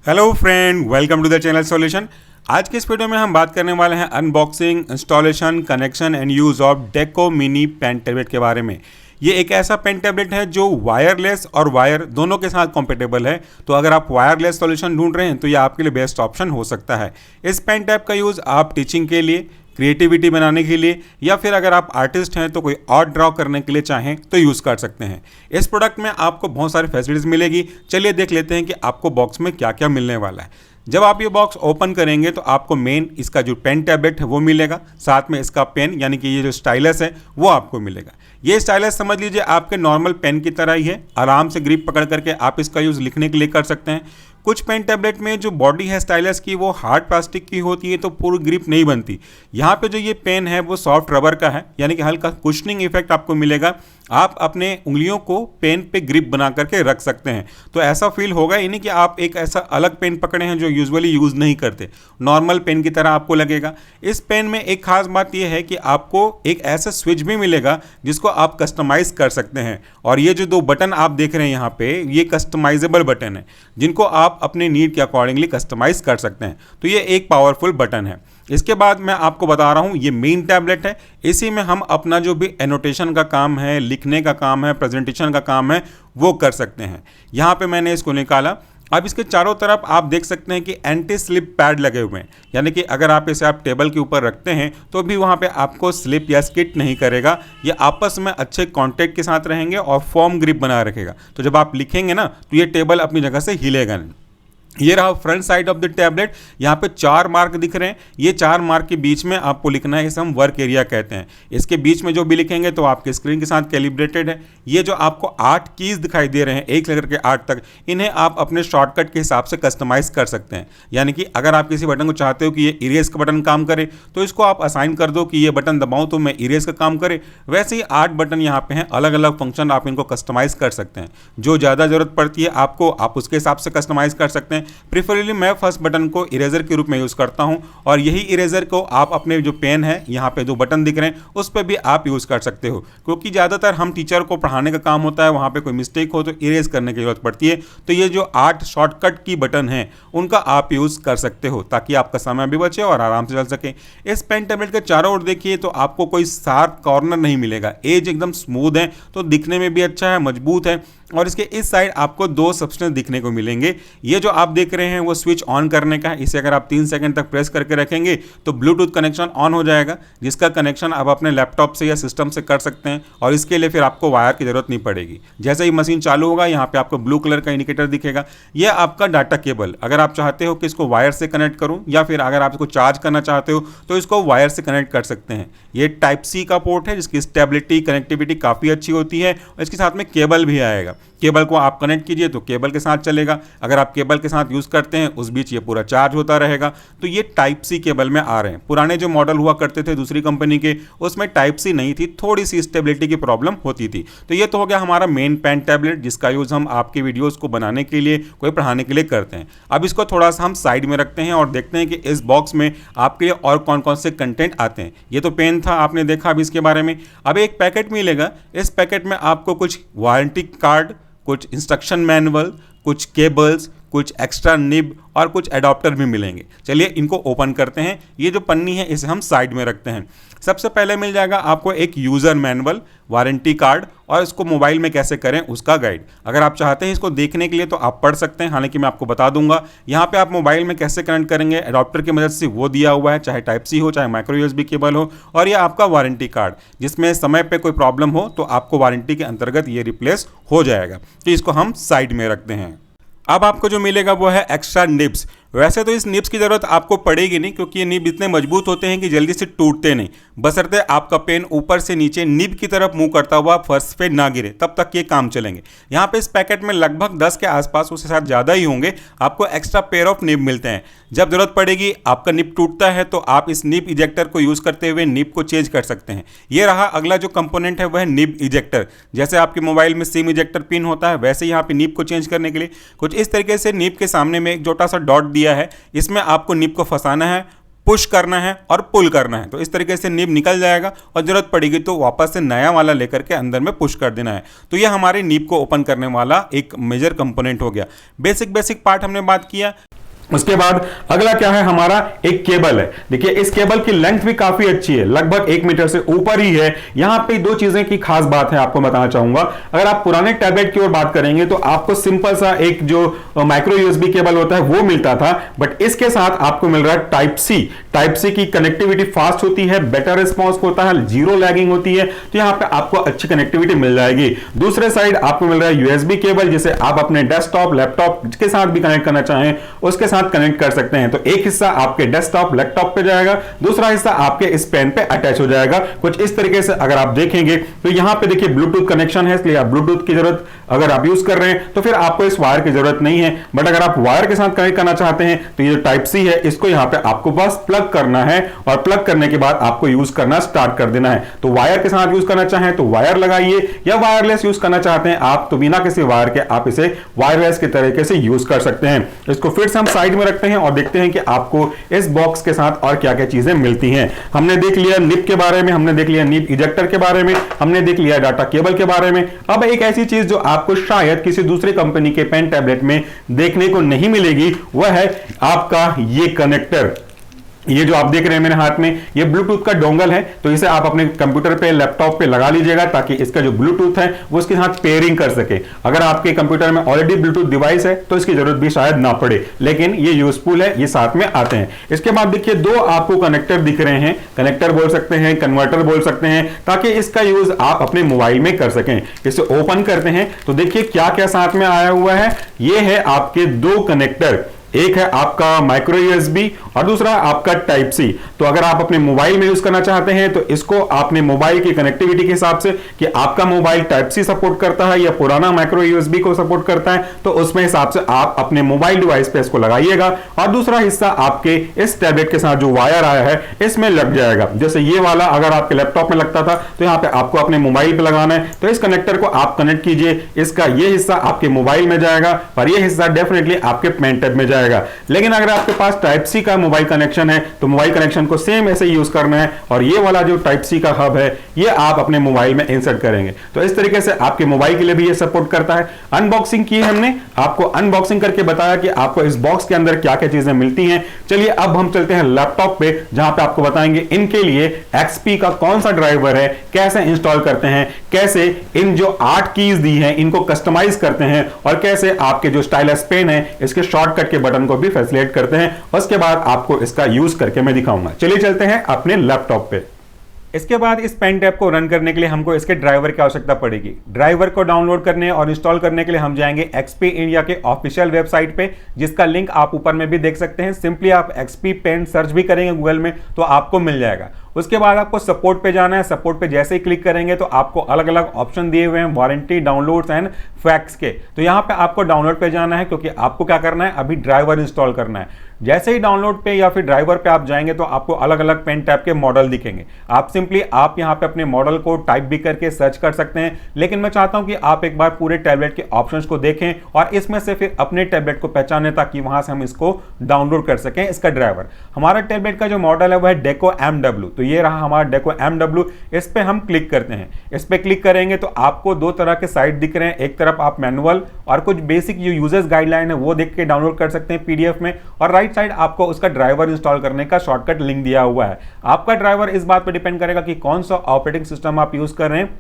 Hello friend, welcome to the channel solution. आज के इस वीडियो में हम बात करने वाले हैं unboxing, installation, connection and use of Deco Mini pen tablet के बारे में। ये एक ऐसा पेन टैबलेट है जो वायरलेस और वायर दोनों के साथ कॉम्पेटेबल है। तो अगर आप वायरलेस सॉल्यूशन ढूंढ रहे हैं तो ये आपके लिए बेस्ट ऑप्शन हो सकता है। इस पेन टैब का यूज़ आप टीचिंग के लिए, क्रिएटिविटी बनाने के लिए या फिर अगर आप आर्टिस्ट हैं तो कोई आर्ट ड्रॉ करने के लिए चाहें तो यूज़ कर सकते हैं। इस प्रोडक्ट में आपको बहुत सारी फैसिलिटीज़ मिलेगी। चलिए देख लेते हैं कि आपको बॉक्स में क्या क्या मिलने वाला है। जब आप ये बॉक्स ओपन करेंगे तो आपको मेन इसका जो पेन टैबलेट है वो मिलेगा, साथ में इसका पेन यानी कि ये जो स्टाइलस है वो आपको मिलेगा। ये स्टाइलस समझ लीजिए आपके नॉर्मल पेन की तरह ही है। आराम से ग्रिप पकड़ करके आप इसका यूज़ लिखने के लिए कर सकते हैं। कुछ पेन टैबलेट में जो बॉडी है स्टाइलस की वो हार्ड प्लास्टिक की होती है तो पूरी ग्रिप नहीं बनती। यहाँ पे जो ये पेन है वो सॉफ्ट रबर का है, यानी कि हल्का कुशनिंग इफेक्ट आपको मिलेगा। आप अपने उंगलियों को पेन पे ग्रिप बना करके रख सकते हैं तो ऐसा फील होगा ही नहीं कि आप एक ऐसा अलग पेन पकड़े हैं जो यूजुअली यूज़ नहीं करते। नॉर्मल पेन की तरह आपको लगेगा। इस पेन में एक खास बात यह है कि आपको एक ऐसा स्विच भी मिलेगा जिसको आप कस्टमाइज़ कर सकते हैं। और ये जो दो बटन आप देख रहे हैं यहाँ पे, ये कस्टमाइजेबल बटन है जिनको आप अपने नीड के अकॉर्डिंगली कस्टमाइज़ कर सकते हैं। तो ये एक पावरफुल बटन है। इसके बाद मैं आपको बता रहा हूँ ये मेन टैबलेट है। इसी में हम अपना जो भी एनोटेशन का काम है, लिखने का काम है, प्रेजेंटेशन का काम है वो कर सकते हैं। यहाँ पे मैंने इसको निकाला। अब इसके चारों तरफ आप देख सकते हैं कि एंटी स्लिप पैड लगे हुए हैं, यानी कि अगर आप इसे आप टेबल के ऊपर रखते हैं तो भी वहाँ पे आपको स्लिप या स्किट नहीं करेगा। ये आपस में अच्छे कांटेक्ट के साथ रहेंगे और फॉर्म ग्रिप बना रखेगा। तो जब आप लिखेंगे ना तो ये टेबल अपनी जगह से हिलेगा नहीं। ये रहा front side of the tablet. यहाँ पे 4 मार्क दिख रहे हैं। ये 4 मार्क के बीच में आपको लिखना है, इसे हम वर्क एरिया कहते हैं। इसके बीच में जो भी लिखेंगे तो आपके स्क्रीन के साथ कैलिब्रेटेड है। ये जो आपको 8 कीज दिखाई दे रहे हैं, 1 लेकर के 8 तक, इन्हें आप अपने शॉर्टकट के हिसाब से कस्टमाइज कर सकते हैं। यानी कि अगर आप किसी बटन को चाहते हो कि ये इरेज का बटन काम करे तो इसको आप असाइन कर दो कि ये बटन दबाऊं तो मैं इरेज का काम करे। वैसे ही 8 बटन यहाँ पे हैं, अलग अलग फंक्शन आप इनको कस्टमाइज कर सकते हैं। जो ज़्यादा जरूरत पड़ती है आपको, आप उसके हिसाब से कस्टमाइज कर सकते हैं। प्रिफरेबली मैं फर्स्ट बटन को इरेजर के रूप में यूज़ करता हूं और यही इरेजर को आप अपने जो पेन है, यहाँ पे 2 बटन दिख रहे हैं, उस पर भी आप यूज़ कर सकते हो। क्योंकि ज़्यादातर हम टीचर को पढ़ाने का काम होता है, वहाँ पे कोई मिस्टेक हो तो इरेज करने की जरूरत पड़ती है। तो ये जो 8 शॉर्टकट की बटन हैं उनका आप यूज़ कर सकते हो ताकि आपका समय भी बचे और आराम से चल सके। इस पेन टैबलेट के चारों ओर देखिए तो आपको कोई शार्प कॉर्नर नहीं मिलेगा। एज एकदम स्मूथ है तो दिखने में भी अच्छा है, मजबूत है। और इसके इस साइड आपको 2 सब्सटेंस दिखने को मिलेंगे। ये जो आप देख रहे हैं वो स्विच ऑन करने का है। इसे अगर आप 3 सेकंड तक प्रेस करके रखेंगे तो ब्लूटूथ कनेक्शन ऑन हो जाएगा, जिसका कनेक्शन आप अपने लैपटॉप से या सिस्टम से कर सकते हैं और इसके लिए फिर आपको वायर की जरूरत नहीं पड़ेगी। जैसे ही मशीन चालू होगा यहाँ पे आपको ब्लू कलर का इंडिकेटर दिखेगा। यह आपका डाटा केबल, अगर आप चाहते हो कि इसको वायर से कनेक्ट करूँ या फिर अगर आप इसको चार्ज करना चाहते हो तो इसको वायर से कनेक्ट कर सकते हैं। ये टाइप सी का पोर्ट है जिसकी स्टेबिलिटी, कनेक्टिविटी काफ़ी अच्छी होती है और इसके साथ में केबल भी आएगा। केबल को आप कनेक्ट कीजिए तो केबल के साथ चलेगा। अगर आप केबल के साथ यूज़ करते हैं उस बीच ये पूरा चार्ज होता रहेगा। तो ये टाइप सी केबल में आ रहे हैं। पुराने जो मॉडल हुआ करते थे दूसरी कंपनी के, उसमें टाइप सी नहीं थी, थोड़ी सी स्टेबिलिटी की प्रॉब्लम होती थी। तो ये तो हो गया हमारा मेन पेन टैबलेट जिसका यूज़ हम आपके वीडियोज़ को बनाने के लिए, कोई पढ़ाने के लिए करते हैं। अब इसको थोड़ा सा हम साइड में रखते हैं और देखते हैं कि इस बॉक्स में आपके लिए और कौन कौन से कंटेंट आते हैं। ये तो पेन था, आपने देखा अब इसके बारे में। अब एक पैकेट मिलेगा। इस पैकेट में आपको कुछ वारंटी कार्ड, कुछ इंस्ट्रक्शन मैनुअल, कुछ केबल्स, कुछ एक्स्ट्रा निब और कुछ एडाप्टर भी मिलेंगे। चलिए इनको ओपन करते हैं। ये जो पन्नी है इसे हम साइड में रखते हैं। सबसे पहले मिल जाएगा आपको एक यूज़र मैनुअल, वारंटी कार्ड और इसको मोबाइल में कैसे करें उसका गाइड। अगर आप चाहते हैं इसको देखने के लिए तो आप पढ़ सकते हैं, हालांकि मैं आपको बता दूंगा। यहाँ पे आप मोबाइल में कैसे कनेक्ट करेंगे एडाप्टर की मदद से वो दिया हुआ है, चाहे टाइप सी हो चाहे माइक्रो यूएसबी केबल हो। और ये आपका वारंटी कार्ड, जिसमें समय पे कोई प्रॉब्लम हो तो आपको वारंटी के अंतर्गत ये रिप्लेस हो जाएगा। तो इसको हम साइड में रखते हैं। अब आपको जो मिलेगा वो है एक्स्ट्रा निब्स। वैसे तो इस निब्स की ज़रूरत आपको पड़ेगी नहीं क्योंकि ये निब इतने मजबूत होते हैं कि जल्दी से टूटते नहीं, बशर्ते आपका पेन ऊपर से नीचे निब की तरफ मुंह करता हुआ फर्श पे ना गिरे, तब तक ये काम चलेंगे। यहाँ पे इस पैकेट में लगभग 10 के आसपास, उसके साथ ज़्यादा ही होंगे, आपको एक्स्ट्रा पेयर ऑफ निब मिलते हैं। जब जरूरत पड़ेगी, आपका निब टूटता है तो आप इस निब इजेक्टर को यूज़ करते हुए निब को चेंज कर सकते हैं। ये रहा अगला जो कंपोनेंट है वह है निब इजेक्टर। जैसे आपके मोबाइल में सिम इजेक्टर पिन होता है, वैसे यहाँ पे निब को चेंज करने के लिए कुछ इस तरीके से निब के सामने में एक छोटा सा डॉट दिया है। इसमें आपको निब को फंसाना है, पुश करना है और पुल करना है। तो इस तरीके से निब निकल जाएगा और जरूरत पड़ेगी तो वापस से नया वाला लेकर के अंदर में पुश कर देना है। तो ये हमारे निब को ओपन करने वाला एक मेजर कंपोनेंट हो गया। बेसिक पार्ट हमने बात किया। उसके बाद अगला क्या है, हमारा एक केबल है। देखिए इस केबल की लेंथ भी काफी अच्छी है, लगभग 1 मीटर से ऊपर ही है। यहां पे दो चीजें की खास बात है आपको बताना चाहूंगा। अगर आप पुराने टैबलेट की ओर बात करेंगे तो आपको सिंपल सा एक जो माइक्रो यूएसबी केबल होता है वो मिलता था, बट इसके साथ आपको मिल रहा है टाइप सी की कनेक्टिविटी फास्ट होती है, बेटर रिस्पॉन्स होता है, जीरो लैगिंग होती है, तो यहां पे आपको अच्छी कनेक्टिविटी मिल जाएगी। दूसरे साइड आपको मिल रहा है यूएसबी केबल, जिसे आप अपने डेस्कटॉप लैपटॉप के साथ भी कनेक्ट करना चाहें उसके साथ कनेक्ट कर सकते हैं। तो एक हिस्सा आपके डेस्कटॉप लैपटॉप पे जाएगा, दूसरा हिस्सा आपके इस पेन पे अटैच हो जाएगा। कुछ इस तरीके से अगर आप देखेंगे तो यहां पे देखिए ब्लूटूथ कनेक्शन है, इसलिए आप ब्लूटूथ की जरूरत अगर आप यूज कर रहे हैं तो फिर आपको इस वायर की जरूरत नहीं है। बट अगर आप वायर के साथ कनेक्ट करना चाहते हैं तो ये जो टाइप सी है इसको यहां पे आपको बस प्लग करना है, और प्लग करने के बाद आपको यूज करना स्टार्ट कर देना है। तो वायर के साथ यूज करना चाहें तो वायर लगाइए, या वायरलेस यूज करना चाहते हैं आप तो बिना किसी वायर के आप इसे वायरलेस के तरीके से यूज कर सकते हैं। इसको फिर से हम साइड में रखते हैं और देखते हैं कि आपको इस बॉक्स के साथ और क्या क्या चीजें मिलती हैं। हमने देख लिया निप के बारे में, हमने देख लिया निप इजेक्टर के बारे में, हमने देख लिया डाटा केबल के बारे में। अब एक ऐसी चीज जो आपको शायद किसी दूसरी कंपनी के पेन टैबलेट में देखने को नहीं मिलेगी, वह है आपका ये कनेक्टर। ये जो आप देख रहे हैं मेरे हाथ में, ये ब्लूटूथ का डोंगल है, तो इसे आप अपने कंप्यूटर पे लैपटॉप पे लगा लीजिएगा ताकि इसका जो ब्लूटूथ है वो उसके साथ पेयरिंग कर सके। अगर आपके कंप्यूटर में ऑलरेडी ब्लूटूथ डिवाइस है तो इसकी जरूरत भी शायद ना पड़े, लेकिन ये यूजफुल है, ये साथ में आते हैं। इसके बाद देखिए दो आपको कनेक्टर दिख रहे हैं, कनेक्टर बोल सकते हैं, कन्वर्टर बोल सकते हैं, ताकि इसका यूज आप अपने मोबाइल में कर सकें। इसे ओपन करते हैं तो देखिए क्या क्या साथ में आया हुआ है। ये है आपके दो कनेक्टर, एक है आपका माइक्रो यूएसबी और दूसरा आपका टाइप सी। तो अगर आप अपने मोबाइल में यूज करना चाहते हैं तो इसको आपने मोबाइल की कनेक्टिविटी के हिसाब से कि आपका मोबाइल टाइप सी सपोर्ट करता है या पुराना माइक्रो यूएसबी को सपोर्ट करता है, तो उसमें हिसाब से आप अपने मोबाइल डिवाइस पे इसको लगाइएगा, और दूसरा हिस्सा आपके इस टैबलेट के साथ जो वायर आया है इसमें लग जाएगा। जैसे ये वाला अगर आपके लैपटॉप में लगता था तो यहाँ पे आपको अपने मोबाइल पे लगाना है, तो इस कनेक्टर को आप कनेक्ट कीजिए, इसका ये हिस्सा आपके मोबाइल में जाएगा और ये हिस्सा डेफिनेटली आपके पेन टैब में जाएगा। लेकिन अगर आपके पास टाइप सी का मोबाइल कनेक्शन है तो मोबाइल कनेक्शन को सेम ऐसे यूज करना है, और ये वाला जो टाइप सी का हब है ये आप अपने मोबाइल में इंसर्ट करेंगे। तो इस तरीके से आपके मोबाइल के लिए भी ये सपोर्ट करता है। अनबॉक्सिंग की हमने, आपको अनबॉक्सिंग करके बताया कि आपको इस बॉक्स के अंदर क्या क्या चीजें मिलती हैं। चलिए अब हम चलते हैं लैपटॉप पे, जहां पे आपको बताएंगे इनके लिए एक्सपी का कौन सा ड्राइवर है, कैसे इंस्टॉल करते हैं, कैसे इन जो 8 कीज दी हैं इनको कस्टमाइज करते हैं, और कैसे आपके जो स्टाइलस पेन है इसके शॉर्टकट के बटन को भी फैसिलिटेट करते हैं। उसके बाद आपको इसका यूज करके मैं दिखाऊंगा। चलिए चलते हैं अपने लैपटॉप पे। इसके बाद इस पेन टैब को रन करने के लिए हमको इसके ड्राइवर की आवश्यकता पड़ेगी। ड्राइवर को डाउनलोड करने और इंस्टॉल करने के लिए हम जाएंगे एक्सपी इंडिया के ऑफिशियल वेबसाइट पे, जिसका लिंक आप ऊपर में भी देख सकते हैं। सिंपली आप एक्सपी पेन सर्च भी करेंगे गूगल में तो आपको मिल जाएगा। उसके बाद आपको सपोर्ट पे जाना है। सपोर्ट पे जैसे ही क्लिक करेंगे तो आपको अलग अलग ऑप्शन दिए हुए हैं, वारंटी, डाउनलोड्स एंड फैक्स के। तो यहाँ पे आपको डाउनलोड पे जाना है, क्योंकि आपको क्या करना है, अभी ड्राइवर इंस्टॉल करना है। जैसे ही डाउनलोड पे या फिर ड्राइवर पे आप जाएंगे तो आपको अलग अलग पेन टैब के मॉडल दिखेंगे। आप सिंपली आप यहाँ पे अपने मॉडल को टाइप भी करके सर्च कर सकते हैं, लेकिन मैं चाहता हूं कि आप एक बार पूरे टैबलेट के ऑप्शंस को देखें और इसमें से फिर अपने टैबलेट को पहचानें, ताकि वहां से हम इसको डाउनलोड कर सकें। इसका ड्राइवर, हमारा टैबलेट का जो मॉडल है वह है डेको MW। तो ये रहा हमारा डेको MW। इस पे हम क्लिक करते हैं। इस पे क्लिक करेंगे तो आपको दो तरह के साइट दिख रहे हैं। एक तरफ आप मैनुअल और कुछ बेसिक जो यूजर्स गाइडलाइन है वो देख के डाउनलोड कर सकते हैं PDF में, और राइट साइड आपको उसका ड्राइवर इंस्टॉल करने का शॉर्टकट लिंक दिया हुआ है। आपका ड्राइवर इस बात पर डिपेंड करेगा कि कौन सा ऑपरेटिंग सिस्टम आप यूज कर रहे हैं।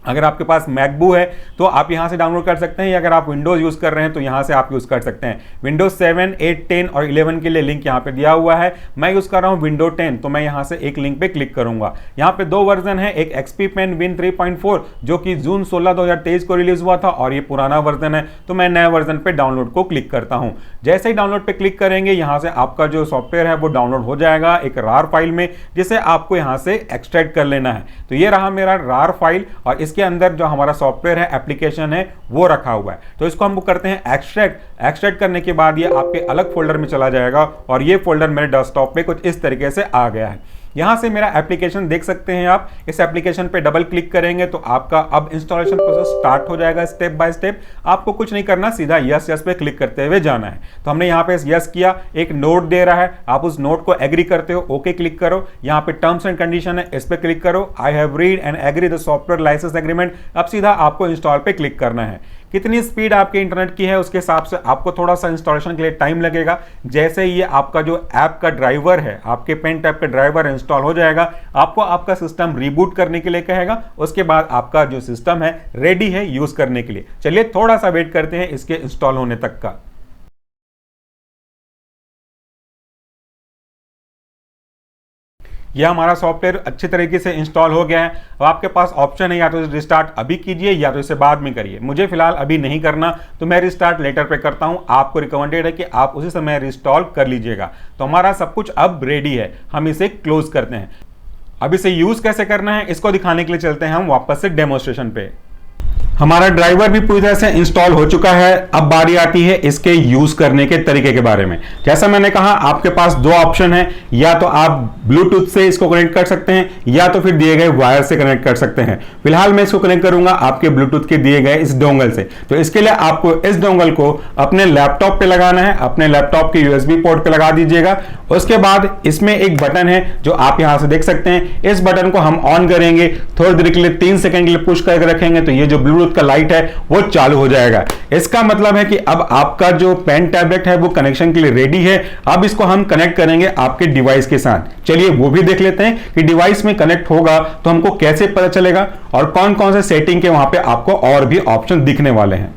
अगर आपके पास मैकबुक है तो आप यहां से डाउनलोड कर सकते हैं, या अगर आप विंडोज यूज कर रहे हैं तो यहां से आप यूज कर सकते हैं। विंडोज 7, 8, 10 और 11 के लिए लिंक यहां पे दिया हुआ है। मैं यूज कर रहा हूं विंडो 10, तो मैं यहां से एक लिंक पे क्लिक करूंगा। यहां पे दो वर्जन है, एक एक्सपी पेन विन 3.4 जो कि जून 16, 2023 को रिलीज हुआ था, और ये पुराना वर्जन है। तो मैं नए वर्जन पे डाउनलोड को क्लिक करता हूं। जैसे ही डाउनलोड पे क्लिक करेंगे यहां से आपका जो सॉफ्टवेयर है वो डाउनलोड हो जाएगा एक रार फाइल में, जिसे आपको यहां से एक्सट्रैक्ट कर लेना है। तो ये रहा मेरा रार फाइल, और इसके अंदर जो हमारा सॉफ्टवेयर है, एप्लीकेशन है, वो रखा हुआ है। तो इसको हम करते हैं एक्सट्रैक्ट करने के बाद ये आपके अलग फोल्डर में चला जाएगा, और ये फोल्डर मेरे डेस्कटॉप पे कुछ इस तरीके से आ गया है। यहां से मेरा एप्लीकेशन देख सकते हैं आप। इस एप्लीकेशन पे डबल क्लिक करेंगे तो आपका अब इंस्टॉलेशन प्रोसेस स्टार्ट हो जाएगा स्टेप बाय स्टेप। आपको कुछ नहीं करना, सीधा यस यस पे क्लिक करते हुए जाना है। तो हमने यहाँ पे यस किया, एक नोट दे रहा है, आप उस नोट को एग्री करते हो, ओके क्लिक करो। यहाँ पे टर्म्स एंड कंडीशन है, इस पे क्लिक करो। I have read and agree the software licence agreement. अब सीधा आपको इंस्टॉल पे क्लिक करना है। कितनी स्पीड आपके इंटरनेट की है उसके हिसाब से आपको थोड़ा सा इंस्टॉलेशन के लिए टाइम लगेगा। जैसे ये आपका जो ऐप का ड्राइवर है, आपके पेन टैब का ड्राइवर इंस्टॉल हो जाएगा, आपको आपका सिस्टम रीबूट करने के लिए कहेगा, उसके बाद आपका जो सिस्टम है रेडी है यूज करने के लिए। चलिए थोड़ा सा वेट करते हैं इसके इंस्टॉल होने तक का। यह हमारा सॉफ्टवेयर अच्छे तरीके से इंस्टॉल हो गया है। अब आपके पास ऑप्शन है या तो रिस्टार्ट अभी कीजिए या तो इसे बाद में करिए। मुझे फिलहाल अभी नहीं करना, तो मैं रिस्टार्ट लेटर पे करता हूं। आपको रिकमेंडेड है कि आप उसी समय रिस्टॉल कर लीजिएगा। तो हमारा सब कुछ अब रेडी है, हम इसे क्लोज करते हैं। अब इसे यूज कैसे करना है इसको दिखाने के लिए चलते हैं हम वापस से डेमोस्ट्रेशन पे। हमारा ड्राइवर भी पूरी तरह से इंस्टॉल हो चुका है। अब बारी आती है इसके यूज करने के तरीके के बारे में। जैसा मैंने कहा आपके पास दो ऑप्शन है, या तो आप ब्लूटूथ से इसको कनेक्ट कर सकते हैं या तो फिर दिए गए वायर से कनेक्ट कर सकते हैं। फिलहाल मैं इसको कनेक्ट करूंगा आपके ब्लूटूथ के दिए गए इस डोंगल से। तो इसके लिए आपको इस डोंगल को अपने लैपटॉप पे लगाना है, अपने लैपटॉप के यूएसबी पोर्ट पे लगा दीजिएगा। उसके बाद इसमें एक बटन है जो आप यहां से देख सकते हैं। इस बटन को हम ऑन करेंगे, थोड़ी देर के लिए 3 सेकंड के लिए पुश करके रखेंगे तो ये जो ब्लूटूथ का लाइट है वो चालू हो जाएगा। इसका मतलब है कि अब आपका जो पेन टैबलेट है वो कनेक्शन के लिए रेडी है। अब इसको हम कनेक्ट करेंगे आपके डिवाइस के साथ। चलिए वो भी देख लेते हैं कि डिवाइस में कनेक्ट होगा तो हमको कैसे पता चलेगा और कौन कौन से सेटिंग के वहां पे आपको और भी ऑप्शन दिखने वाले हैं।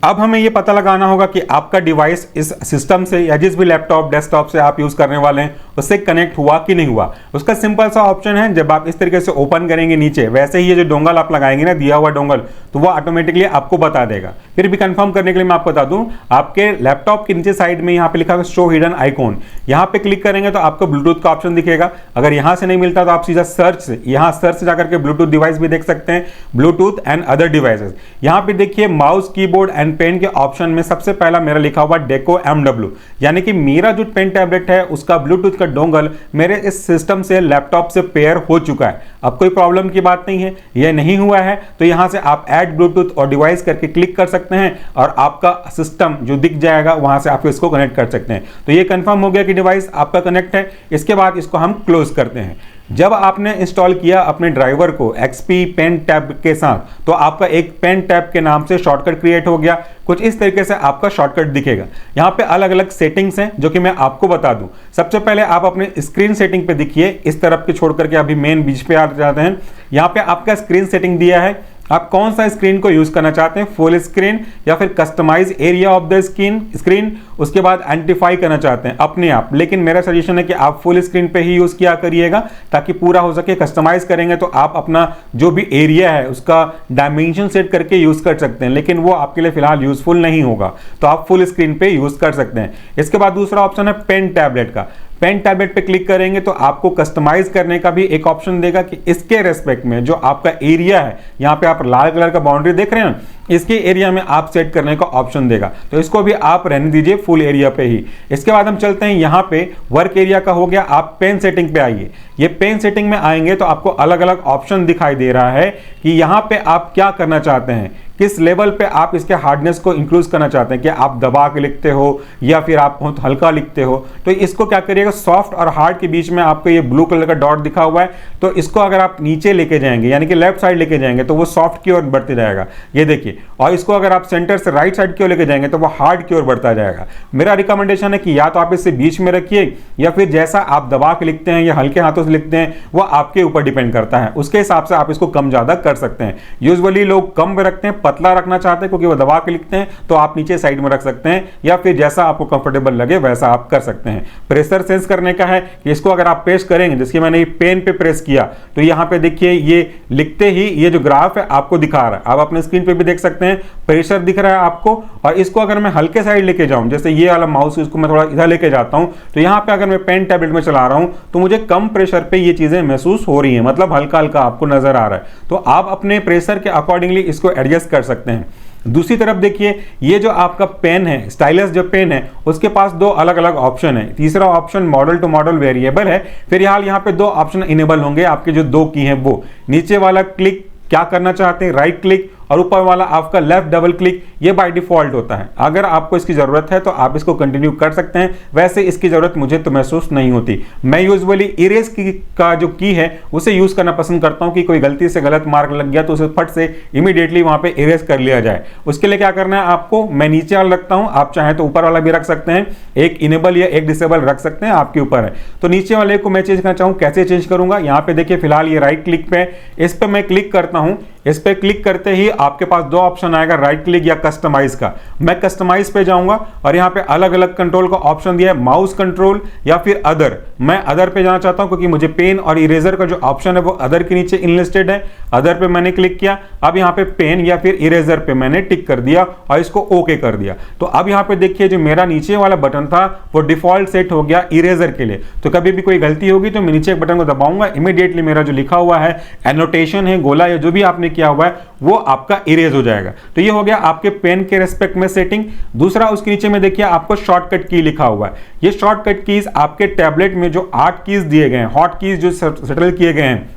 अब हमें यह पता लगाना होगा कि आपका डिवाइस इस सिस्टम से या जिस भी लैपटॉप डेस्कटॉप से आप यूज करने वाले हैं उससे कनेक्ट हुआ कि नहीं हुआ। उसका सिंपल सा ऑप्शन है, जब आप इस तरीके से ओपन करेंगे नीचे, वैसे ही ये जो डोंगल आप लगाएंगे ना, दिया हुआ डोंगल, तो वो ऑटोमेटिकली आपको बता देगा। फिर भी कंफर्म करने के लिए मैं आपको बता दूं, आपके लैपटॉप के नीचे साइड में यहाँ पे लिखा है शो हिडन आइकॉन, यहाँ पे क्लिक करेंगे तो आपको ब्लूटूथ का ऑप्शन दिखेगा। अगर यहाँ से नहीं मिलता तो आप सीधा सर्च से, यहाँ सर्च से जाकर के ब्लूटूथ डिवाइस भी देख सकते हैं, ब्लूटूथ एंड अदर डिवाइसेस। यहाँ पे देखिए माउस, कीबोर्ड एंड पेन के ऑप्शन में सबसे पहला मेरा लिखा हुआ डेको MW, यानी कि मेरा जो पेन टैबलेट है उसका ब्लूटूथ का डोंगल मेरे इस सिस्टम से, लैपटॉप से पेयर हो चुका है। अब कोई प्रॉब्लम की बात नहीं है, यह नहीं हुआ है तो यहां से आप ऐड ब्लूटूथ और डिवाइस करके क्लिक कर सकते हैं और आपका सिस्टम जो दिख जाएगा वहां से आप इसको कनेक्ट कर सकते हैं। तो ये कंफर्म हो गया कि डिवाइस आपका कनेक्ट है। इसके बाद इसको हम क्लोज करते हैं। जब आपने इंस्टॉल किया अपने ड्राइवर को XP पेन टैब के साथ, तो आपका एक पेन टैब के नाम से शॉर्टकट क्रिएट हो गया। कुछ इस तरीके से आपका शॉर्टकट दिखेगा। यहाँ पे अलग अलग सेटिंग्स हैं जो कि मैं आपको बता दूं। सबसे पहले आप अपने स्क्रीन सेटिंग पे देखिए, इस तरफ के छोड़ करके अभी मेन बीच पे आ जाते हैं। यहाँ पे आपका स्क्रीन सेटिंग दिया है, आप कौन सा स्क्रीन को यूज करना चाहते हैं, फुल स्क्रीन या फिर customise area of the screen. उसके बाद एंटीफाई करना चाहते हैं अपने आप, लेकिन मेरा सजेशन है कि आप फुल स्क्रीन पे ही यूज किया करिएगा ताकि पूरा हो सके। कस्टमाइज करेंगे तो आप अपना जो भी एरिया है उसका डायमेंशन सेट करके यूज कर सकते हैं, लेकिन वो आपके लिए फिलहाल यूजफुल नहीं होगा, तो आप फुल स्क्रीन पे यूज कर सकते हैं। इसके बाद दूसरा ऑप्शन है पेन टैबलेट का। पेन टैबलेट पे क्लिक करेंगे तो आपको कस्टमाइज करने का भी एक ऑप्शन देगा कि इसके रेस्पेक्ट में जो आपका एरिया है, यहाँ पे आप लाल कलर का बाउंड्री देख रहे हैं, इसके एरिया में आप सेट करने का ऑप्शन देगा। तो इसको भी आप रहने दीजिए फुल एरिया पे ही। इसके बाद हम चलते हैं यहाँ पे वर्क एरिया का हो गया, आप पेन सेटिंग पे आइए। ये पेन सेटिंग में आएंगे तो आपको अलग अलग ऑप्शन दिखाई दे रहा है कि यहाँ पे आप क्या करना चाहते हैं, किस लेवल पे आप इसके हार्डनेस को इंक्रीज करना चाहते हैं, कि आप दबा के लिखते हो या फिर आप बहुत हल्का लिखते हो। तो इसको क्या करिएगा, सॉफ्ट और हार्ड के बीच में आपको ये ब्लू कलर का डॉट दिखा हुआ है, तो इसको अगर आप नीचे लेके जाएंगे यानी कि लेफ्ट साइड लेके जाएंगे तो वो सॉफ्ट की ओर बढ़ते जाएगा, ये देखिए। और इसको अगर आप सेंटर से राइट साइड की ओर लेके जाएंगे तो वो हार्ड की ओर बढ़ता जाएगा। मेरा रिकमेंडेशन है कि या तो आप इसे बीच में रखिए या फिर जैसा आप दबा के लिखते हैं या हल्के हाथों से लिखते हैं वो आपके ऊपर डिपेंड करता है, उसके हिसाब से आप इसको कम ज्यादा कर सकते हैं। यूजुअली लोग कम में रखते हैं, पतला रखना चाहते हैं क्योंकि वो दबा के लिखते हैं, तो आप नीचे साइड में रख सकते हैं या फिर जैसा आपको कंफर्टेबल लगे वैसा आप कर सकते हैं। प्रेशर सेंस करने का है कि इसको अगर आप प्रेस करेंगे, जैसे मैंने पेन पे प्रेस किया तो यहाँ पे देखिए ये लिखते ही ये जो ग्राफ है आपको दिखा रहा है, आप अपने स्क्रीन पे भी देख सकते हैं प्रेशर दिख रहा है आपको। और इसको अगर मैं हल्के साइड लेके जाऊं, जैसे ये वाला माउस इसको मैं थोड़ा इधर लेके जाता हूं, तो यहाँ पे अगर मैं पेन टैबलेट में चला रहा हूं तो मुझे कम प्रेशर पे ये चीजें महसूस हो रही हैं, मतलब हल्का हल्का आपको नजर आ रहा है। तो आप अपने प्रेशर के अकॉर्डिंगली इसको एडजस्ट कर सकते हैं। दूसरी तरफ देखिए, ये जो आपका पेन है, स्टाइलस जो पेन है, उसके पास दो अलग अलग ऑप्शन है। तीसरा option model to model variable है। फिर यहाँ पे दो ऑप्शन इनेबल होंगे आपके, जो दो की हैं वो नीचे वाला क्लिक क्या करना चाहते हैं, राइट क्लिक, और ऊपर वाला आपका लेफ्ट डबल क्लिक ये बाय डिफॉल्ट होता है। अगर आपको इसकी जरूरत है तो आप इसको कंटिन्यू कर सकते हैं, वैसे इसकी जरूरत मुझे तो महसूस नहीं होती। मैं यूजुअली इरेज की का जो की है उसे यूज करना पसंद करता हूं कि कोई गलती से गलत मार्क लग गया तो उसे फट से इमीडिएटली वहां पे इरेज कर लिया जाए। उसके लिए क्या करना है आपको, मैं नीचे वाला रखता हूं, आप चाहें तो ऊपर वाला भी रख सकते हैं, एक इनेबल या एक डिसेबल रख सकते हैं, आपके ऊपर है। तो नीचे वाले को मैं चेंज करना चाहूं, कैसे चेंज करूंगा, यहां पे देखिए फिलहाल ये राइट क्लिक पे, इस पे मैं क्लिक करता हूं। इस पे क्लिक करते ही आपके पास दो ऑप्शन आएगा, राइट क्लिक या कस्टमाइज का। मैं कस्टमाइज पे जाऊंगा और यहां पे अलग अलग कंट्रोल का ऑप्शन दिया है, माउस कंट्रोल या फिर अदर। मैं अदर पे जाना चाहता हूं क्योंकि मुझे पेन और इरेजर का जो ऑप्शन है वो अदर के नीचे इनलिस्टेड है। अदर पे मैंने क्लिक किया, अब यहां पे पेन या फिर इरेजर पे मैंने टिक कर दिया और इसको ओके कर दिया। तो अब यहां पे देखिए जो मेरा नीचे वाला बटन था वो डिफॉल्ट सेट हो गया इरेजर के लिए। तो कभी भी कोई गलती होगी तो मैं नीचे बटन को दबाऊंगा, इमीडिएटली मेरा जो लिखा हुआ है एनोटेशन है, गोला या जो भी आपने किया हुआ है वो आपका इरेज हो जाएगा। तो ये हो गया आपके पेन के रेस्पेक्ट में सेटिंग। दूसरा उसके नीचे में देखिए आपको शॉर्टकट की लिखा हुआ है। ये शॉर्टकट कीज आपके टैबलेट में जो 8 कीज दिए गए हैं, हॉट कीज जो सेटल किए गए हैं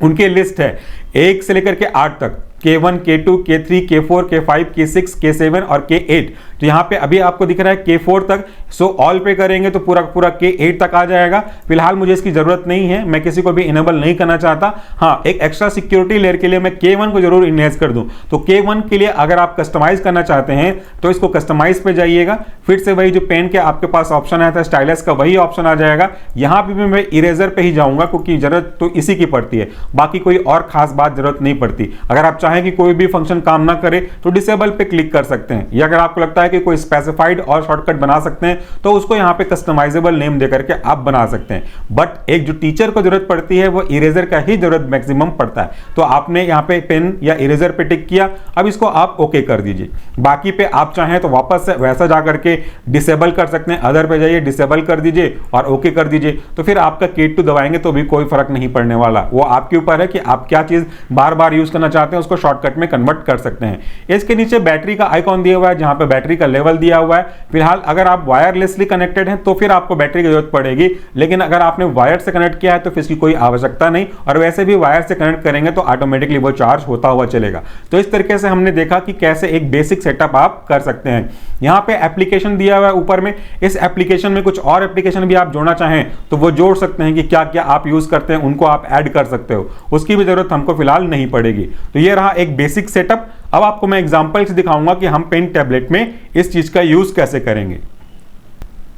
उनकी लिस्ट है 1 से लेकर के 8 तक, K1, K2, K3, K4, K5, K6, K7 और K8। तो यहाँ पे अभी आपको दिख रहा है K4 तक, सो ऑल पे करेंगे तो पूरा पूरा K8 तक आ जाएगा। फिलहाल मुझे इसकी जरूरत नहीं है, मैं किसी को भी इनेबल नहीं करना चाहता। हाँ, एक एक्स्ट्रा सिक्योरिटी लेयर के लिए मैं K1 को जरूर इनेबल कर दूं। तो K1 के लिए अगर आप कस्टमाइज करना चाहते हैं तो इसको कस्टमाइज पे जाइएगा, फिर से वही जो पेन के आपके पास ऑप्शन आया था स्टाइलस का, वही ऑप्शन आ जाएगा। यहाँ पे भी मैं इरेजर पे ही जाऊंगा क्योंकि जरूरत तो इसी की पड़ती है, बाकी कोई और खास बात जरूरत नहीं पड़ती। अगर आप चाहें कि कोई भी फंक्शन काम ना करे तो डिसेबल पे क्लिक कर सकते हैं, या अगर आपको लगता है कि कोई स्पेसिफाइड और शॉर्टकट बना सकते हैं तो उसको यहाँ पे कस्टमाइजेबल नेम देकर के आप बना सकते हैं। बट एक जो टीचर को जरूरत पड़ती है वो इरेजर का ही जरूरत मैक्सिमम पड़ता है। तो आपने यहाँ पे पेन या इरेजर पे टिक किया, अब इसको आप ओके कर दीजिए। बाकी पे आप चाहें तो वापस से वैसा जा करके डिसेबल कर सकते हैं, अदर पे जाइए, डिसेबल कर दीजिए और ओके कर दीजिए। तो फिर आपका K2 दबाएंगे तो भी कोई फर्क नहीं पड़ने वाला। वो आपके ऊपर है कि आप क्या चीज बार बार यूज करना चाहते हैं, उसको शॉर्टकट में कन्वर्ट कर सकते हैं। इसके नीचे बैटरी का आइकॉन दिया हुआ है जहां पे बैटरी का लेवल दिया हुआ है। फिलहाल अगर आप वायरलेसली कनेक्टेड हैं तो फिर आपको बैटरी की जरूरत पड़ेगी, लेकिन अगर आपने वायर से कनेक्ट किया है तो फिर इसकी कोई आवश्यकता नहीं, और वैसे भी वायर से कनेक्ट करेंगे तो ऑटोमेटिकली वो चार्ज होता हुआ चलेगा। तो इस तरीके से हमने देखा कि कैसे एक बेसिक सेटअप आप कर सकते हैं। यहाँ पे एप्लीकेशन दिया हुआ है ऊपर में, इस एप्लीकेशन में कुछ और एप्लीकेशन भी आप जोड़ना चाहें तो वो जोड़ सकते हैं कि क्या क्या आप यूज करते हैं, उनको आप ऐड कर सकते हो, उसकी भी जरूरत हमको फिलहाल नहीं पड़ेगी। तो ये रहा एक बेसिक सेटअप। अब आपको मैं एग्जांपल से दिखाऊंगा कि हम पेन टैबलेट में इस चीज का यूज कैसे करेंगे।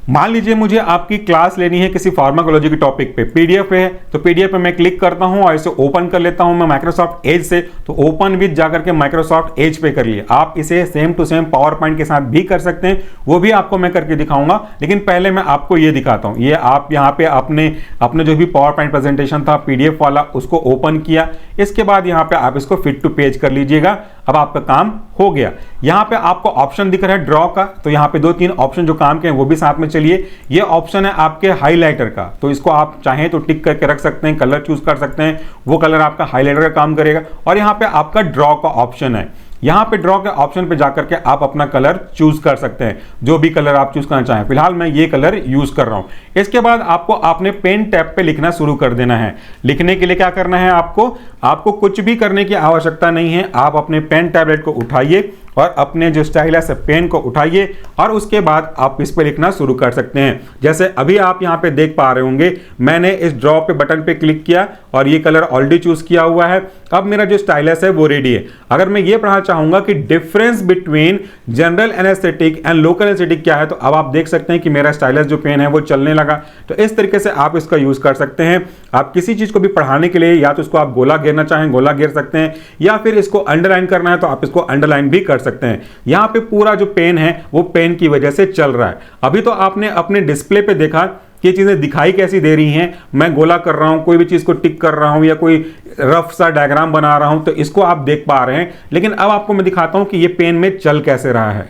मान लीजिए मुझे आपकी क्लास लेनी है किसी फार्माकोलॉजी के टॉपिक पे, पीडीएफ है, तो पीडीएफ पे मैं क्लिक करता हूं और इसे ओपन कर लेता हूं मैं माइक्रोसॉफ्ट एज से। तो ओपन विद जाकर के माइक्रोसॉफ्ट एज पे कर लिए। आप इसे same to same PowerPoint के साथ भी कर सकते हैं, वो भी आपको मैं करके दिखाऊंगा, लेकिन पहले मैं आपको ये दिखाता हूं। ये आप यहाँ पे अपने जो भी पावर पॉइंट प्रेजेंटेशन था पीडीएफ वाला उसको ओपन किया, इसके बाद यहाँ पे आप इसको फिट टू पेज कर लीजिएगा। अब आपका काम हो गया। यहाँ पे आपको ऑप्शन दिख रहा है ड्रॉ का, तो यहाँ पे 2-3 ऑप्शन जो काम के हैं वो भी साथ में चलिए। ये ऑप्शन है आपके हाइलाइटर का, तो इसको आप चाहें तो टिक करके रख सकते हैं, कलर चूज कर सकते हैं, वो कलर आपका हाइलाइटर का काम करेगा। और यहाँ पे आपका ड्रॉ का ऑप्शन है, यहाँ पे ड्रॉ के ऑप्शन पे जाकर के आप अपना कलर चूज कर सकते हैं, जो भी कलर आप चूज करना चाहें। फिलहाल मैं ये कलर यूज कर रहा हूं। इसके बाद आपको आपने पेन टैब पे लिखना शुरू कर देना है। लिखने के लिए क्या करना है, आपको कुछ भी करने की आवश्यकता नहीं है। आप अपने पेन टैबलेट को उठाइए और अपने जो स्टाइलस है पेन को उठाइए और उसके बाद आप इस पे लिखना शुरू कर सकते हैं। जैसे अभी आप यहाँ पे देख पा रहे होंगे, मैंने इस ड्रॉ पे बटन पे क्लिक किया और ये कलर ऑलरेडी चूज किया हुआ है। अब मेरा जो स्टाइलस है वो रेडी है। अगर मैं ये पढ़ना चाहूंगा कि difference between general anaesthetic and local anaesthetic क्या है, तो अब आप देख सकते हैं कि मेरा स्टाइलस जो पेन है वो चलने लगा। तो इस तरीके से आप इसका यूज कर सकते हैं। आप किसी चीज को भी पढ़ाने के लिए या तो इसको आप गोला घेरना चाहें गोला घेर सकते हैं, या फिर इसको अंडरलाइन करना है तो आप इसको अंडरलाइन भी कर सकते हैं। यहां पे पूरा जो पेन है वो पेन की वजह से चल रहा है। अभी तो आपने अपने डिस्प्ले पे देखा कि ये चीजें दिखाई कैसी दे रही हैं। मैं गोला कर रहा हूं, कोई भी चीज को टिक कर रहा हूं या कोई रफ सा डायग्राम बना रहा हूं, तो इसको आप देख पा रहे हैं। लेकिन अब आपको मैं दिखाता हूं कि ये पेन में चल कैसे रहा है।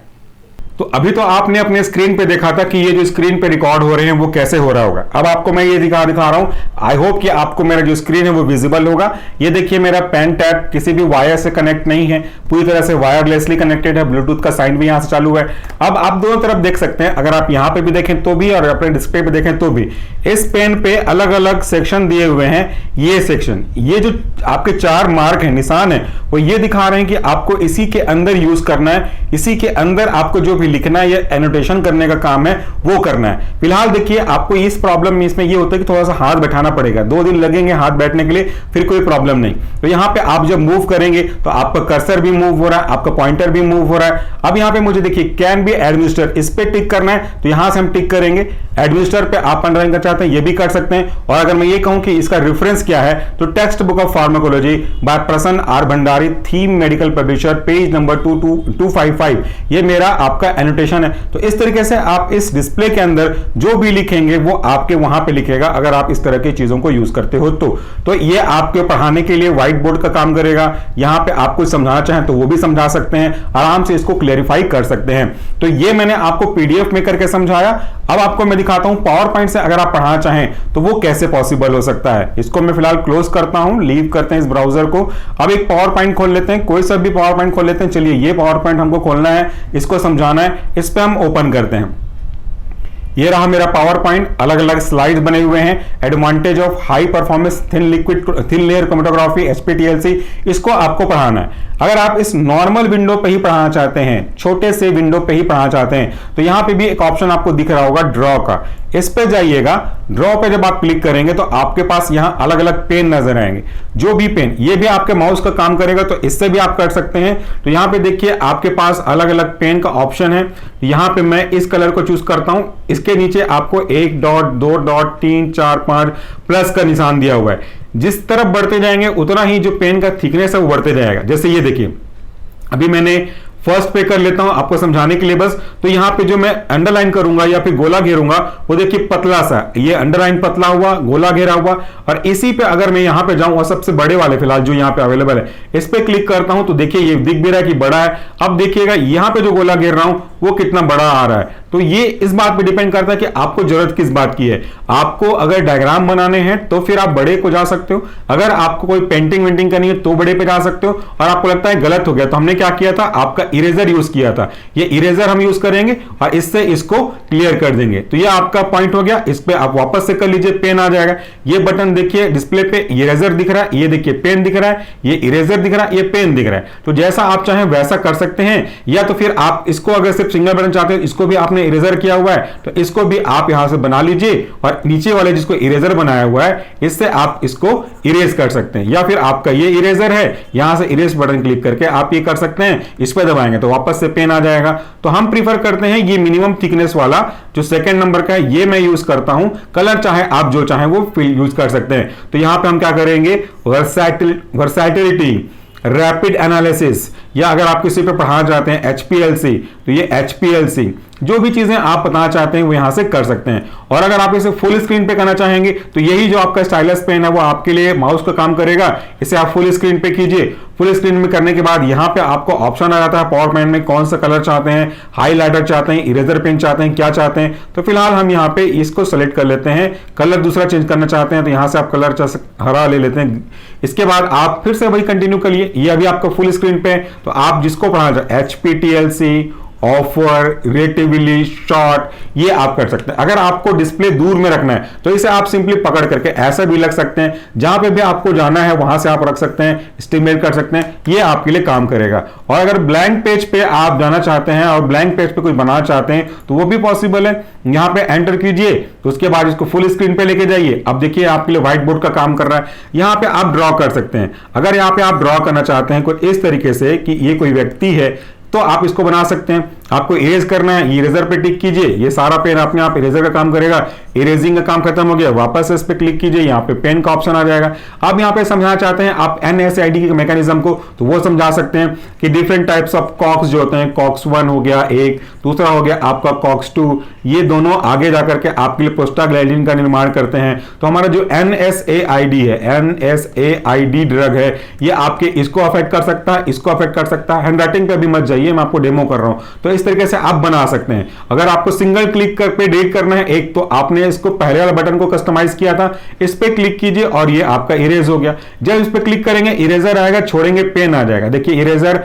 तो अभी तो आपने अपने स्क्रीन पे देखा था कि ये जो स्क्रीन पे रिकॉर्ड हो रहे हैं वो कैसे हो रहा होगा। अब आपको मैं ये दिखा रहा हूं। आई होप कि आपको मेरा जो स्क्रीन है वो विजिबल होगा। ये देखिए मेरा पेन टैब किसी भी वायर से कनेक्ट नहीं है, पूरी तरह से वायरलेसली कनेक्टेड है। ब्लूटूथ का साइन भी यहां से चालू है। अब आप दोनों तरफ देख सकते हैं, अगर आप यहां पे भी देखें तो भी और अपने डिस्प्ले पे देखें तो भी, इस पेन पे अलग अलग सेक्शन दिए हुए हैं। ये सेक्शन, ये जो आपके 4 मार्क है, निशान है, वो ये दिखा रहे हैं कि आपको इसी के अंदर यूज करना है, इसी के अंदर आपको जो भी लिखना है या एनोटेशन करने का काम है वो करना है। फिलहाल देखिए आपको इस प्रॉब्लम में इसमें ये होता है कि थोड़ा सा हाथ बैठाना पड़ेगा, 2 दिन लगेंगे हाथ बैठने के लिए, फिर कोई प्रॉब्लम नहीं। तो यहां पे आप जब मूव करेंगे तो आपका कर्सर भी मूव हो रहा है, आपका पॉइंटर भी मूव हो रहा है। अब यहां पे मुझे देखिए कैन बी एडमिनिस्टर, इस पे टिक करना है, तो यहां से हम टिक करेंगे। एडमिनिस्टर पे आप अंडरलाइन करना चाहते हैं ये भी कर सकते हैं। और अगर मैं ये कहूं कि इसका रेफरेंस क्या है, तो textbook of pharmacology by Prasanna R Bhandari, Thieme medical publisher, page number 255, ये मेरा आपका एनोटेशन है। तो इस तरीके से आप इस डिस्प्ले के अंदर जो भी लिखेंगे वो आपके वहां पे लिखेगा, अगर आप इस तरह की चीजों को यूज करते हो तो ये आपके पढ़ाने के लिए व्हाइट बोर्ड का काम करेगा। यहां पे आप कुछ समझाना चाहें तो वो भी समझा सकते हैं, आराम से इसको क्लेरिफाई कर सकते हैं। तो ये मैंने आपको पीडीएफ में करके समझाया। अब आपको मैं दिखाता हूं पावर पॉइंट से अगर आप पढ़ाना चाहें तो वो कैसे पॉसिबल हो सकता है। इसको मैं फिलहाल क्लोज करता हूं, लीव करते हैं इस ब्राउजर को। अब एक पावर पॉइंट खोल लेते हैं, कोई सा भी पावर पॉइंट खोल लेते हैं। चलिए ये पावर पॉइंट हमको खोलना है, इसको समझाना है, इस पे हम ओपन करते हैं। ये रहा मेरा पावर पॉइंट, अलग अलग स्लाइड्स बने हुए हैं। Advantage of high performance thin layer chromatography HPTLC, इसको आपको पढ़ाना है। अगर आप इस नॉर्मल विंडो पे ही पढ़ाना चाहते हैं, छोटे से विंडो पे ही पढ़ाना चाहते हैं, तो यहां पे भी एक ऑप्शन आपको दिख रहा होगा ड्रॉ का, इस पे जाइएगा। ड्रॉ पे जब आप क्लिक करेंगे तो आपके पास यहां अलग अलग पेन नजर आएंगे। जो भी पेन, ये भी आपके माउस का काम करेगा, तो इससे भी आप कर सकते हैं। तो यहां पे देखिए आपके पास अलग अलग पेन का ऑप्शन है। यहां पे मैं इस कलर को चूज करता हूं, इसके नीचे आपको 1 डॉट 2 डॉट 3 4 5 प्लस का निशान दिया हुआ है। जिस तरफ बढ़ते जाएंगे उतना ही जो पेन का थिकनेस है वो बढ़ते जाएगा। जैसे ये देखिए, अभी मैंने फर्स्ट पे कर लेता हूं आपको समझाने के लिए बस। तो यहां पे जो मैं अंडरलाइन करूंगा या फिर गोला घेरूंगा, वो देखिए पतला सा, ये अंडरलाइन पतला हुआ, गोला घेरा हुआ। और इसी पे अगर मैं यहां पे जाऊं, और सबसे बड़े वाले फिलहाल जो यहां पे अवेलेबल है, इस पे क्लिक करता हूं तो देखिए ये दिख भी रहा है कि बड़ा है। अब देखिएगा यहां पे जो गोला घेर रहा हूं वो कितना बड़ा आ रहा है। तो ये इस बात पे डिपेंड करता है कि आपको जरूरत किस बात की है। आपको अगर डायग्राम बनाने हैं तो फिर आप बड़े को जा सकते हो, अगर आपको कोई पेंटिंग वेंटिंग करनी है तो बड़े पे जा सकते हो। और आपको लगता है गलत हो गया, तो हमने क्या किया था, आपका इरेजर यूज किया था। ये इरेजर हम यूज करेंगे और इससे इसको क्लियर कर देंगे। तो ये आपका पॉइंट हो गया, इस पे आप वापस से कर लीजिए, पेन आ जाएगा। ये बटन देखिए डिस्प्ले पे, इरेजर दिख रहा है, ये देखिए पेन दिख रहा है, ये इरेजर दिख रहा है, ये पेन दिख रहा है। तो जैसा आप चाहें वैसा कर सकते हैं। या तो फिर आप इसको अगर सिर्फ सिंगल बटन चाहते हैं, इसको भी आपने इरेजर किया हुआ है तो इसको भी आप यहां से बना लीजिए, और नीचे वाले जिसको इरेजर बनाया हुआ है इससे आप इसको इरेज कर सकते हैं। या फिर आपका ये इरेजर है, यहां से इरेज बटन क्लिक करके आप ये कर सकते हैं, इस पर दबाएंगे तो वापस से पेन आ जाएगा। तो हम प्रीफर करते हैं ये मिनिमम थिकनेस वाला जो सेकंड नंबर का है, ये मैं यूज करता हूं। कलर चाहे आप जो चाहें वो यूज कर सकते हैं। तो यहां पे हम क्या करेंगे, वर्सैटिलिटी, रैपिड एनालिसिस, या अगर आप किसी पे पढ़ाना चाहते हैं एचपीएलसी, तो ये एचपीएलसी, जो भी चीजें आप बताना चाहते हैं वो यहां से कर सकते हैं। और अगर आप इसे फुल स्क्रीन पे करना चाहेंगे तो यही जो आपका स्टाइलस पेन है वो आपके लिए माउस का काम करेगा। इसे आप फुल स्क्रीन पे कीजिए। फुल स्क्रीन में करने के बाद यहां पे आपको ऑप्शन आ जाता है पावर पॉइंट में, कौन सा कलर चाहते हैं, हाईलाइटर चाहते हैं, इरेजर पेन चाहते हैं, क्या चाहते हैं। तो फिलहाल हम यहाँ पे इसको सेलेक्ट कर लेते हैं। कलर दूसरा चेंज करना चाहते हैं तो यहां से आप कलर हरा ले लेते हैं। इसके बाद आप फिर से वही कंटिन्यू करिए। ये अभी आपका फुल स्क्रीन पे, तो आप जिसको पढ़ाना चाहते हैं, एचपीटीएलसी, ऑफर, रिलेटिवली शॉर्ट, ये आप कर सकते हैं। अगर आपको डिस्प्ले दूर में रखना है तो इसे आप सिंपली पकड़ करके ऐसे भी लग सकते हैं, जहां पे भी आपको जाना है वहां से आप रख सकते हैं, स्टिमुलेट कर सकते हैं, ये आपके लिए काम करेगा। और अगर ब्लैंक पेज पे आप जाना चाहते हैं और ब्लैंक पेज पे कुछ बनाना चाहते हैं तो वो भी पॉसिबल है। यहां पे एंटर कीजिए, तो उसके बाद इसको फुल स्क्रीन पे लेके जाइए। अब देखिए आपके लिए व्हाइट बोर्ड का काम कर रहा है। यहां पे आप ड्रॉ कर सकते हैं। अगर यहां पे आप ड्रॉ करना चाहते हैं कुछ इस तरीके से कि ये कोई व्यक्ति है, तो आप इसको बना सकते हैं। आपको इरेज करना है, इरेजर पे टिक कीजिए, ये सारा पेन अपने आप इरेजर का काम करेगा। इरेजिंग का काम खत्म हो गया, वापस इस पे क्लिक कीजिए, यहाँ पे पेन का ऑप्शन आ जाएगा। अब यहाँ पे समझाना चाहते हैं आप NSAID के मैकेनिज्म को, तो वो समझा सकते हैं कि डिफरेंट टाइप्स ऑफ कॉक्स जो होते हैं, कॉक्स 1 हो गया एक, दूसरा हो गया आपका कॉक्स 2, ये दोनों आगे जाकर के आपके लिए प्रोस्टाग्लैंडिन का निर्माण करते हैं। तो हमारा जो NSAID है, NSAID ड्रग है, ये आपके इसको अफेक्ट कर सकता है, इसको अफेक्ट कर सकता है। हैंडराइटिंग पे भी मत जाइए, मैं आपको डेमो कर रहा हूं। तो इस तरीके से आप बना सकते हैं। अगर आपको सिंगल क्लिक कर पे डिलीट करना है एक, तो आपने इसको पहले वाला बटन को कस्टमाइज किया था, इस पे क्लिक कीजिए और ये आपका इरेज हो गया। जब इस पे क्लिक करेंगे इरेजर आएगा, छोड़ेंगे पेन आ जाएगा। देखिए इरेजर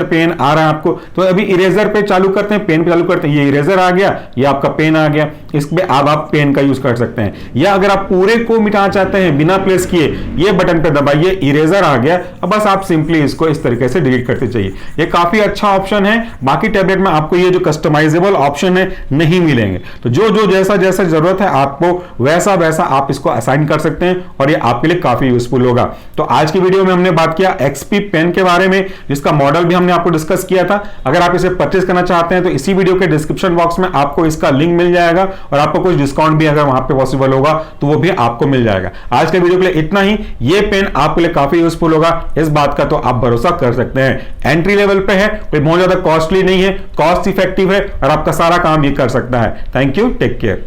पेन आ रहा है आपको। तो अभी इरेजर पे चालू करते हैं, पेन पे चालू करते हैं, ये इरेजर आ गया, ये आपका पेन आ गया। इस पे अब आप पेन का यूज कर सकते हैं। या अगर आप पूरे को मिटाना चाहते हैं बिना प्लेस किए, ये बटन पे दबाइए, इरेजर आ गया। अब बस आप सिंपली इसको इस तरीके से डिलीट करते चाहिए। ये काफी अच्छा ऑप्शन है। बाकी टैबलेट में आपको ये जो कस्टमाइजेबल ऑप्शन है नहीं मिलेंगे। तो जो जैसा जैसा जरूरत है आपको वैसा वैसा आप इसको असाइन कर सकते हैं और ये आपके लिए काफी यूजफुल होगा। तो आज की वीडियो में हमने बात किया एक्सपी पेन के बारे में, जिसका मॉडल भी हमने आपको डिस्कस किया था। अगर आप इसे परचेज करना चाहते हैं तो इसी वीडियो के डिस्क्रिप्शन बॉक्स में आपको इसका लिंक मिल जाएगा और आपको कुछ डिस्काउंट भी अगर वहां पे पॉसिबल होगा तो वो भी आपको मिल जाएगा। आज के वीडियो के लिए इतना ही। ये पेन आपके लिए काफी यूजफुल होगा, इस बात का तो आप भरोसा कर सकते हैं। एंट्री लेवल पे है, कोई बहुत ज्यादा कॉस्टली नहीं है, कॉस्ट इफेक्टिव है और आपका सारा काम ये कर सकता है। Thank you, take care.